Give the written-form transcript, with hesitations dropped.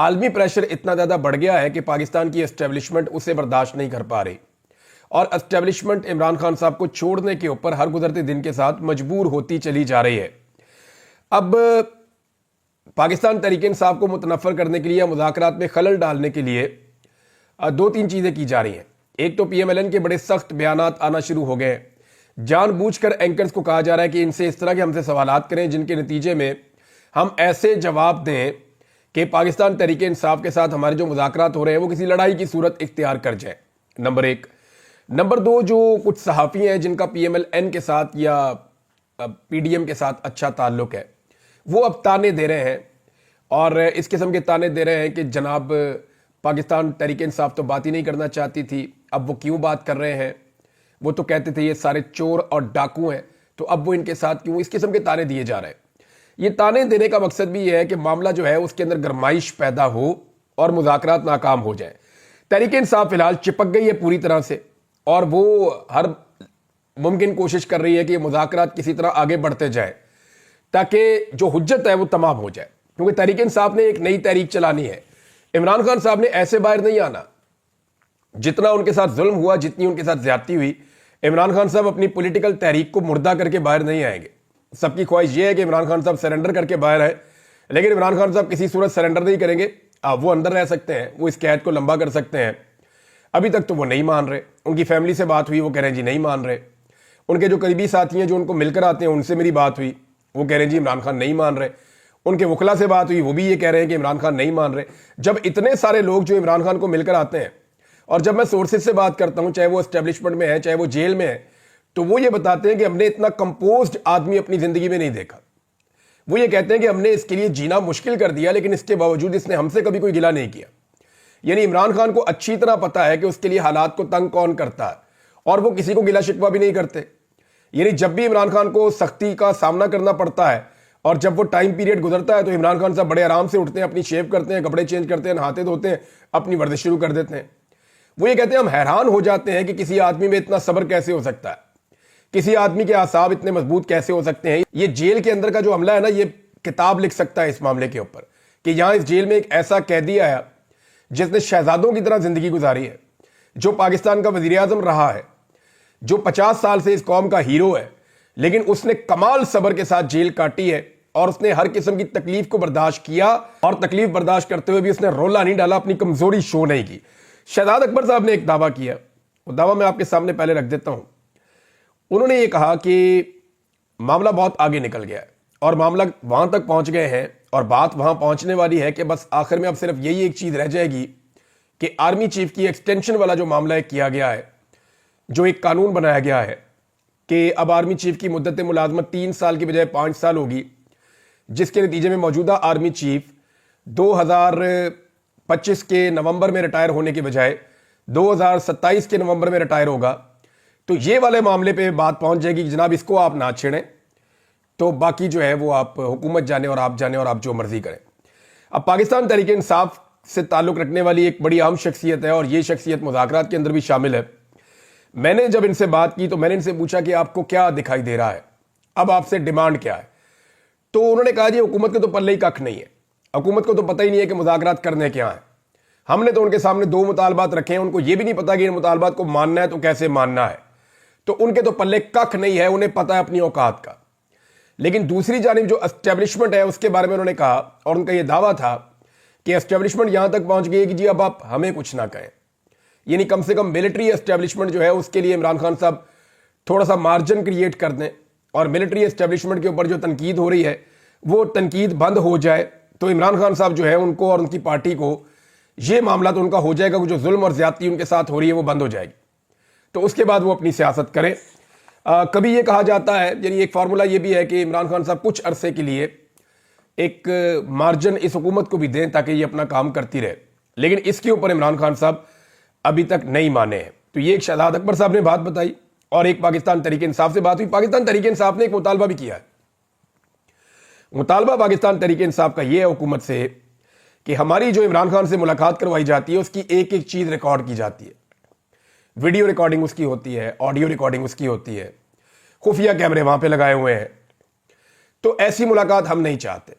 عالمی پریشر اتنا زیادہ بڑھ گیا ہے کہ پاکستان کی اسٹیبلشمنٹ اسے برداشت نہیں کر پا رہی، اور اسٹیبلشمنٹ عمران خان صاحب کو چھوڑنے کے اوپر ہر گزرتے دن کے ساتھ مجبور ہوتی چلی جا رہی ہے۔ اب پاکستان تحریک انصاف کو متنفر کرنے کے لیے، مذاکرات میں خلل ڈالنے کے لیے دو تین چیزیں کی جا رہی ہیں۔ ایک تو پی ایم ایل این کے بڑے سخت بیانات آنا شروع ہو گئے ہیں۔ جان بوجھ کر اینکرز کو کہا جا رہا ہے کہ ان سے اس طرح کے ہم سے سوالات کریں جن کے نتیجے میں ہم ایسے جواب دیں کہ پاکستان تحریک انصاف کے ساتھ ہمارے جو مذاکرات ہو رہے ہیں وہ کسی لڑائی کی صورت اختیار کر جائیں، نمبر ایک۔ نمبر دو، جو کچھ صحافی ہیں جن کا پی ایم ایل این کے ساتھ یا پی ڈی ایم کے ساتھ اچھا تعلق ہے، وہ اب تانے دے رہے ہیں، اور اس قسم کے تانے دے رہے ہیں کہ جناب پاکستان تحریک انصاف تو بات ہی نہیں کرنا چاہتی تھی، اب وہ کیوں بات کر رہے ہیں؟ وہ تو کہتے تھے یہ سارے چور اور ڈاکو ہیں، تو اب وہ ان کے ساتھ کیوں؟ اس قسم کے تانے دیے جا رہے ہیں۔ یہ تانے دینے کا مقصد بھی یہ ہے کہ معاملہ جو ہے اس کے اندر گرمائش پیدا ہو اور مذاکرات ناکام ہو جائیں۔ تحریک انصاف فی الحال چپک گئی ہے پوری طرح سے، اور وہ ہر ممکن کوشش کر رہی ہے کہ یہ مذاکرات کسی طرح آگے بڑھتے جائیں تاکہ جو حجت ہے وہ تمام ہو جائے، کیونکہ تحریک انصاف نے ایک نئی تحریک چلانی ہے۔ عمران خان صاحب نے ایسے باہر نہیں آنا۔ جتنا ان کے ساتھ ظلم ہوا، جتنی ان کے ساتھ زیادتی ہوئی، عمران خان صاحب اپنی پولیٹیکل تحریک کو مردہ کر کے باہر نہیں آئیں گے۔ سب کی خواہش یہ ہے کہ عمران خان صاحب سرنڈر کر کے باہر آئے، لیکن عمران خان صاحب کسی صورت سرنڈر نہیں کریں گے۔ وہ اندر رہ سکتے ہیں، وہ اس قید کو لمبا کر سکتے ہیں۔ ابھی تک تو وہ نہیں مان رہے۔ ان کی فیملی سے بات ہوئی، وہ کہہ رہے ہیں جی نہیں مان رہے۔ ان کے جو قریبی ساتھی ہیں جو ان کو مل کر آتے ہیں، ان سے میری بات ہوئی، وہ کہہ رہے ہیں جی عمران خان نہیں مان رہے۔ ان کے وکلا سے بات ہوئی، وہ بھی یہ کہہ رہے ہیں کہ عمران خان نہیں مان رہے۔ جب اتنے سارے لوگ جو عمران خان کو مل کر آتے ہیں، اور جب میں سورسز سے بات کرتا ہوں، چاہے وہ اسٹیبلشمنٹ میں ہے چاہے وہ جیل میں ہے، تو وہ یہ بتاتے ہیں کہ ہم نے اتنا کمپوزڈ آدمی اپنی زندگی میں نہیں دیکھا۔ وہ یہ کہتے ہیں کہ ہم نے اس کے لیے جینا مشکل کر دیا، لیکن اس کے باوجود اس نے ہم سے کبھی کوئی گلہ نہیں کیا۔ یعنی عمران خان کو اچھی طرح پتا ہے کہ اس کے لیے حالات کو تنگ کون کرتا ہے، اور وہ کسی کو گلہ شکوہ بھی نہیں کرتے۔ یعنی جب بھی عمران خان کو سختی کا سامنا کرنا پڑتا ہے اور جب وہ ٹائم پیریڈ گزرتا ہے، تو عمران خان صاحب بڑے آرام سے اٹھتے ہیں، اپنی شیو کرتے ہیں، کپڑے چینج کرتے ہیں، نہاتے دھوتے ہیں، اپنی ورزش شروع کر دیتے ہیں۔ وہ یہ کہتے ہیں ہم حیران ہو جاتے ہیں کہ کسی آدمی میں اتنا صبر کیسے ہو سکتا ہے، کسی آدمی کے اعصاب اتنے مضبوط کیسے ہو سکتے ہیں۔ یہ جیل کے اندر کا جو عملہ ہے نا، یہ کتاب لکھ سکتا ہے اس معاملے کے اوپر، کہ یہاں اس جیل میں ایک ایسا قیدی آیا جس نے شہزادوں کی طرح زندگی گزاری ہے، جو پاکستان کا وزیر اعظم رہا ہے، جو 50 سال سے اس قوم کا ہیرو ہے، لیکن اس نے کمال صبر کے ساتھ جیل کاٹی ہے، اور اس نے ہر قسم کی تکلیف کو برداشت کیا، اور تکلیف برداشت کرتے ہوئے بھی اس نے رولا نہیں ڈالا، اپنی کمزوری شو نہیں کی۔ شہزاد اکبر صاحب نے ایک دعویٰ کیا، وہ دعویٰ میں آپ کے سامنے پہلے رکھ دیتا ہوں۔ انہوں نے یہ کہا کہ معاملہ بہت آگے نکل گیا ہے، اور معاملہ وہاں تک پہنچ گئے ہیں، اور بات وہاں پہنچنے والی ہے کہ بس آخر میں اب صرف یہی ایک چیز رہ جائے گی کہ آرمی چیف کی ایکسٹینشن والا جو معاملہ کیا گیا ہے، جو ایک قانون بنایا گیا ہے کہ اب آرمی چیف کی مدت ملازمت 3 سال کی بجائے 5 سال ہوگی، جس کے نتیجے میں موجودہ آرمی چیف 2025 کے نومبر میں ریٹائر ہونے کے بجائے 2027 کے نومبر میں ریٹائر ہوگا۔ تو یہ والے معاملے پہ بات پہنچ جائے گی کہ جناب اس کو آپ نہ چھیڑیں، تو باقی جو ہے وہ آپ حکومت جانے اور آپ جانے اور آپ جو مرضی کریں۔ اب پاکستان تحریک انصاف سے تعلق رکھنے والی ایک بڑی اہم شخصیت ہے، اور یہ شخصیت مذاکرات کے اندر بھی شامل ہے۔ میں نے جب ان سے بات کی تو میں نے ان سے پوچھا کہ آپ کو کیا دکھائی دے رہا ہے، اب آپ سے ڈیمانڈ کیا ہے؟ تو انہوں نے کہا جی حکومت کے تو پلے ہی ککھ نہیں ہے، حکومت کو تو پتہ ہی نہیں ہے کہ مذاکرات کرنے کیا ہیں۔ ہم نے تو ان کے سامنے 2 مطالبات رکھے ہیں، ان کو یہ بھی نہیں پتا کہ ان مطالبات کو ماننا ہے تو کیسے ماننا ہے، تو ان کے تو پلے ککھ نہیں ہے، انہیں پتا ہے اپنی اوقات کا۔ لیکن دوسری جانب جو اسٹیبلشمنٹ ہے اس کے بارے میں انہوں نے کہا، اور ان کا یہ دعویٰ تھا کہ اسٹیبلشمنٹ یہاں تک پہنچ گئی ہے کہ جی اب آپ ہمیں کچھ نہ کہیں۔ یعنی کم سے کم ملٹری اسٹیبلشمنٹ جو ہے اس کے لیے عمران خان صاحب تھوڑا سا مارجن کریٹ کر دیں، اور ملٹری اسٹیبلشمنٹ کے اوپر جو تنقید ہو رہی ہے وہ تنقید بند ہو جائے، تو عمران خان صاحب جو ہے ان کو اور ان کی پارٹی کو یہ معاملہ تو ان کا ہو جائے گا کہ جو ظلم اور زیادتی ان کے ساتھ ہو رہی ہے وہ بند ہو جائے گی، تو اس کے بعد وہ اپنی سیاست کریں۔ کبھی یہ کہا جاتا ہے، یعنی ایک فارمولا یہ بھی ہے کہ عمران خان صاحب کچھ عرصے کے لیے ایک مارجن اس حکومت کو بھی دیں تاکہ یہ اپنا کام کرتی رہے، لیکن اس کے اوپر عمران خان صاحب ابھی تک نہیں مانے ہیں۔ تو یہ ایک شہزاد اکبر صاحب نے بات بتائی، اور ایک پاکستان تحریک انصاف سے بات ہوئی۔ پاکستان تحریک انصاف نے ایک مطالبہ بھی کیا ہے۔ مطالبہ پاکستان تحریک انصاف کا یہ ہے حکومت سے کہ ہماری جو عمران خان سے ملاقات کروائی جاتی ہے اس کی ایک ایک چیز ریکارڈ کی جاتی ہے، ویڈیو ریکارڈنگ اس کی ہوتی ہے، آڈیو ریکارڈنگ اس کی ہوتی ہے، خفیہ کیمرے وہاں پہ لگائے ہوئے ہیں۔ تو ایسی ملاقات ہم نہیں چاہتے۔